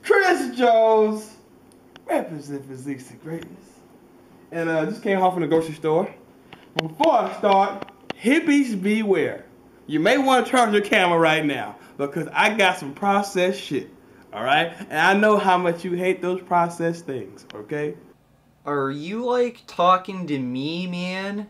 Chris Jones, represent Physiques to Greatness. And just came home from the grocery store. But before I start, hippies beware. You may want to turn your camera right now because I got some processed shit. Alright? And I know how much you hate those processed things, okay? Are you, like, talking to me, man?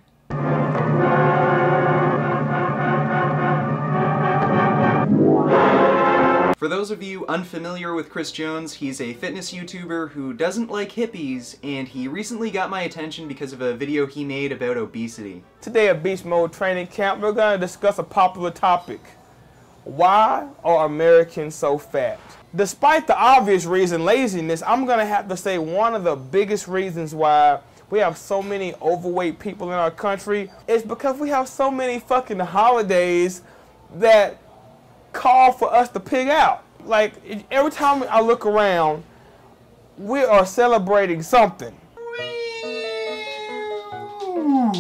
For those of you unfamiliar with Chris Jones, he's a fitness YouTuber who doesn't like hippies, and he recently got my attention because of a video he made about obesity. Today at Beast Mode Training Camp, we're going to discuss a popular topic. Why are Americans so fat? Despite the obvious reason, laziness, I'm going to have to say one of the biggest reasons why we have so many overweight people in our country is because we have so many fucking holidays that call for us to pig out. Like, every time I look around, we are celebrating something.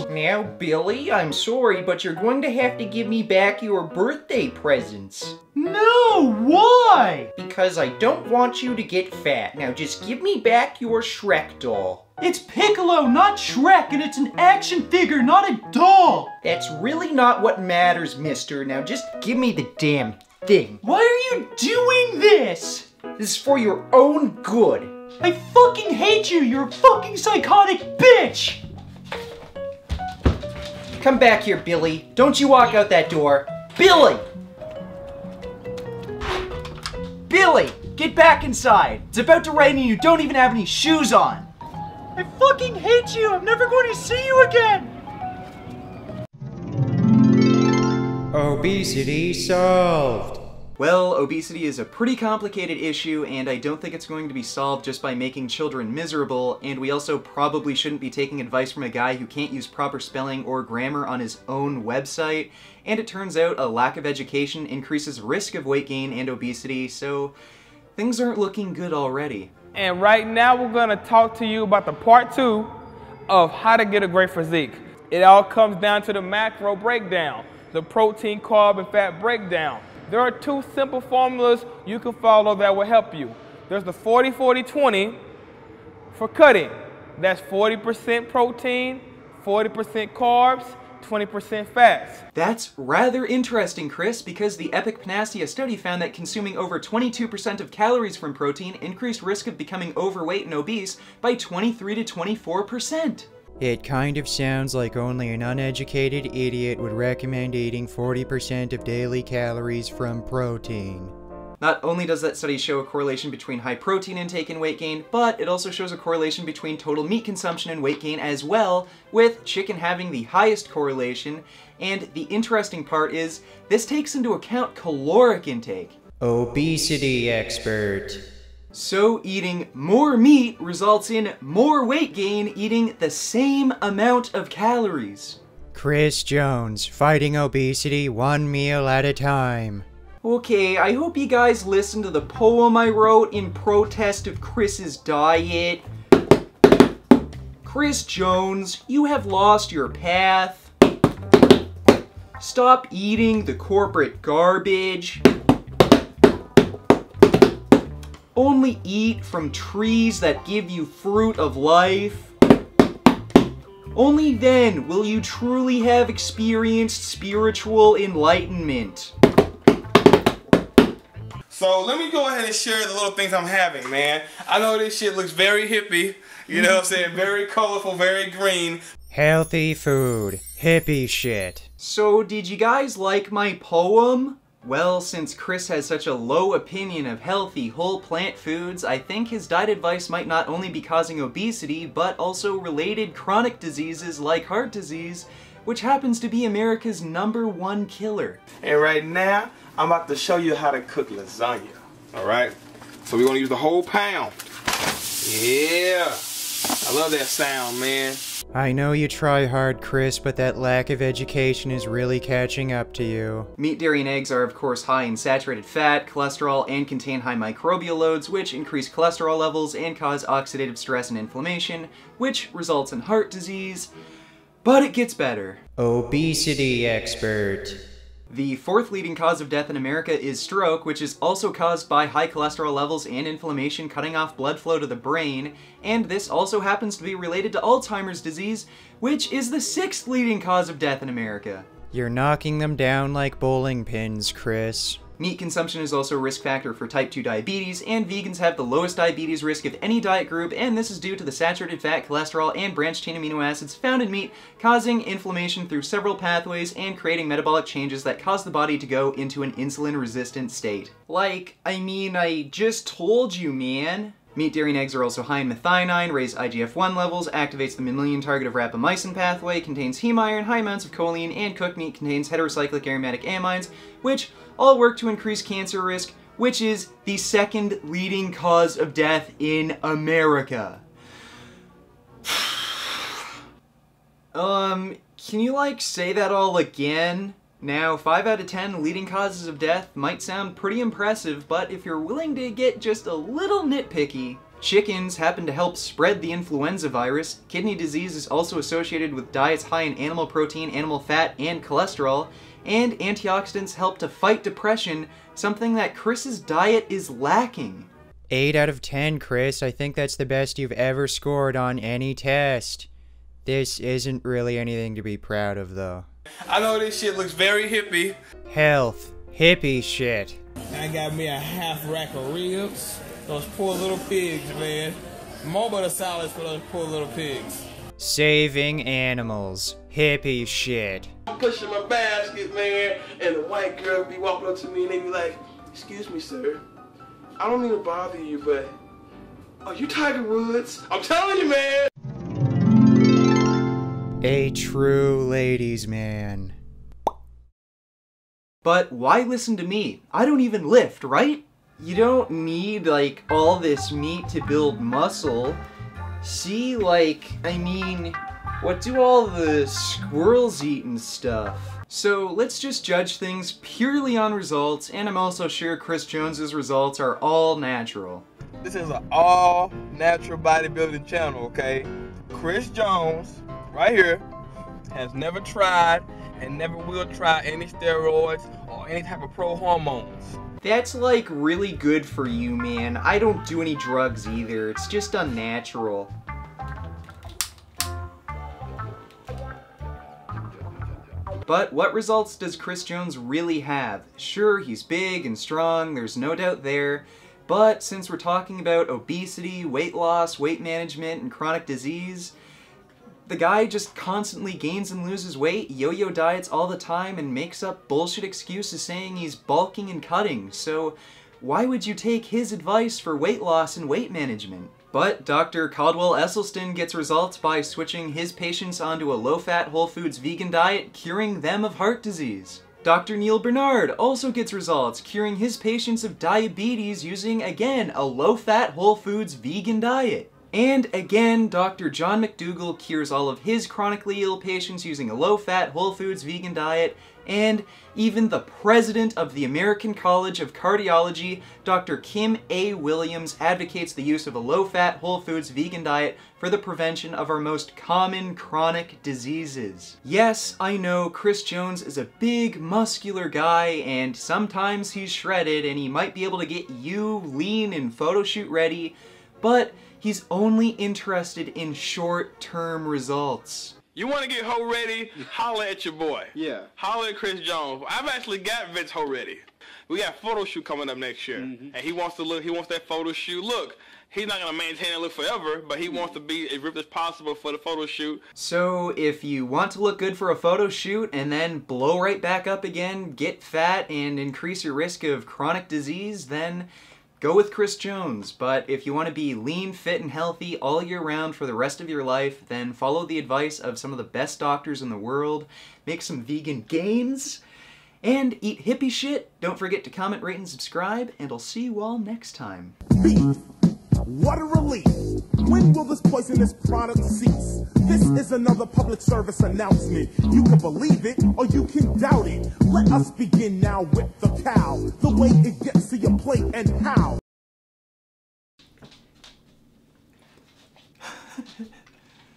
Now, Billy, I'm sorry, but you're going to have to give me back your birthday presents. No, why? Because I don't want you to get fat. Now just give me back your Shrek doll. It's Piccolo, not Shrek, and it's an action figure, not a doll. That's really not what matters, mister. Now just give me the damn thing. Why are you doing this? This is for your own good. I fucking hate you, you're a fucking psychotic bitch. Come back here, Billy. Don't you walk out that door. Billy! Billy! Get back inside. It's about to rain and you don't even have any shoes on. I fucking hate you. I'm never going to see you again. Obesity solved. Well, obesity is a pretty complicated issue, and I don't think it's going to be solved just by making children miserable, and we also probably shouldn't be taking advice from a guy who can't use proper spelling or grammar on his own website, and it turns out a lack of education increases risk of weight gain and obesity, so things aren't looking good already. And right now we're going to talk to you about the part 2 of how to get a great physique. It all comes down to the macro breakdown, the protein, carb, and fat breakdown. There are 2 simple formulas you can follow that will help you. There's the 40-40-20 for cutting. That's 40% protein, 40% carbs, 20% fats. That's rather interesting, Chris, because the Epic Panacea study found that consuming over 22% of calories from protein increased risk of becoming overweight and obese by 23 to 24%. It kind of sounds like only an uneducated idiot would recommend eating 40% of daily calories from protein. Not only does that study show a correlation between high protein intake and weight gain, but it also shows a correlation between total meat consumption and weight gain as well, with chicken having the highest correlation, and the interesting part is, this takes into account caloric intake. Obesity expert. So eating more meat results in more weight gain eating the same amount of calories. Chris Jones, fighting obesity one meal at a time. Okay, I hope you guys listened to the poem I wrote in protest of Chris's diet. Chris Jones, you have lost your path. Stop eating the corporate garbage. Only eat from trees that give you fruit of life. Only then will you truly have experienced spiritual enlightenment. So let me go ahead and share the little things I'm having, man. I know this shit looks very hippie, you know what I'm saying? Very colorful, very green. Healthy food. Hippie shit. So did you guys like my poem? Well, since Chris has such a low opinion of healthy, whole plant foods, I think his diet advice might not only be causing obesity, but also related chronic diseases like heart disease, which happens to be America's #1 killer. And right now, I'm about to show you how to cook lasagna, alright? So we're gonna use the whole pound. Yeah, I love that sound, man. I know you try hard, Chris, but that lack of education is really catching up to you. Meat, dairy, and eggs are of course high in saturated fat, cholesterol, and contain high microbial loads, which increase cholesterol levels and cause oxidative stress and inflammation, which results in heart disease. But it gets better. Obesity expert. The fourth leading cause of death in America is stroke, which is also caused by high cholesterol levels and inflammation cutting off blood flow to the brain, and this also happens to be related to Alzheimer's disease, which is the sixth leading cause of death in America. You're knocking them down like bowling pins, Chris. Meat consumption is also a risk factor for type 2 diabetes, and vegans have the lowest diabetes risk of any diet group, and this is due to the saturated fat, cholesterol, and branched-chain amino acids found in meat, causing inflammation through several pathways and creating metabolic changes that cause the body to go into an insulin-resistant state. Like, I just told you, man. Meat, dairy, and eggs are also high in methionine, raise IGF-1 levels, activates the mammalian target of rapamycin pathway, contains heme iron, high amounts of choline, and cooked meat contains heterocyclic aromatic amines, which all work to increase cancer risk, which is the second leading cause of death in America. Can you say that all again? Now, 5 out of 10 leading causes of death might sound pretty impressive, but if you're willing to get just a little nitpicky, chickens happen to help spread the influenza virus, kidney disease is also associated with diets high in animal protein, animal fat, and cholesterol, and antioxidants help to fight depression, something that Chris's diet is lacking. 8 out of 10, Chris. I think that's the best you've ever scored on any test. This isn't really anything to be proud of, though. I know this shit looks very hippie. Health. Hippie shit. I got me a half rack of ribs. Those poor little pigs, man. More butter salads for those poor little pigs. Saving animals. Hippie shit. I'm pushing my basket, man, and the white girl be walking up to me and they be like, "Excuse me, sir. I don't mean to bother you, but are you Tiger Woods?" I'm telling you, man. A true ladies' man. But why listen to me? I don't even lift, right? You don't need, all this meat to build muscle. See, what do all the squirrels eat and stuff? So let's just judge things purely on results, and I'm also sure Chris Jones's results are all natural. This is an all-natural bodybuilding channel, okay? Chris Jones, right here, has never tried and never will try any steroids or any type of pro-hormones. That's really good for you, man. I don't do any drugs either. It's just unnatural. But what results does Chris Jones really have? Sure, he's big and strong, there's no doubt there, but since we're talking about obesity, weight loss, weight management, and chronic disease, the guy just constantly gains and loses weight, yo-yo diets all the time, and makes up bullshit excuses saying he's bulking and cutting. So why would you take his advice for weight loss and weight management? But Dr. Caldwell Esselstyn gets results by switching his patients onto a low-fat Whole Foods vegan diet, curing them of heart disease. Dr. Neil Bernard also gets results, curing his patients of diabetes using, again, a low-fat Whole Foods vegan diet. And again, Dr. John McDougall cures all of his chronically ill patients using a low-fat Whole Foods vegan diet, and even the president of the American College of Cardiology, Dr. Kim A. Williams, advocates the use of a low-fat Whole Foods vegan diet for the prevention of our most common chronic diseases. Yes, I know Chris Jones is a big, muscular guy, and sometimes he's shredded, and he might be able to get you lean and photo shoot ready, but he's only interested in short-term results. You want to get hoe ready? Holla at your boy. Yeah. Holla at Chris Jones. I've actually got Vince hoe ready. We got a photo shoot coming up next year, and he wants that photo shoot. Look, he's not gonna maintain that look forever, but he wants to be as ripped as possible for the photo shoot. So if you want to look good for a photo shoot and then blow right back up again, get fat, and increase your risk of chronic disease, then go with Chris Jones. But if you want to be lean, fit, and healthy all year round for the rest of your life, then follow the advice of some of the best doctors in the world, make some vegan gains, and eat hippie shit. Don't forget to comment, rate, and subscribe, and I'll see you all next time. Beef. What a relief. When will this poisonous product cease? This is another public service announcement. You can believe it or you can doubt it. Let us begin now with the cow. The way it gets to your plate and how.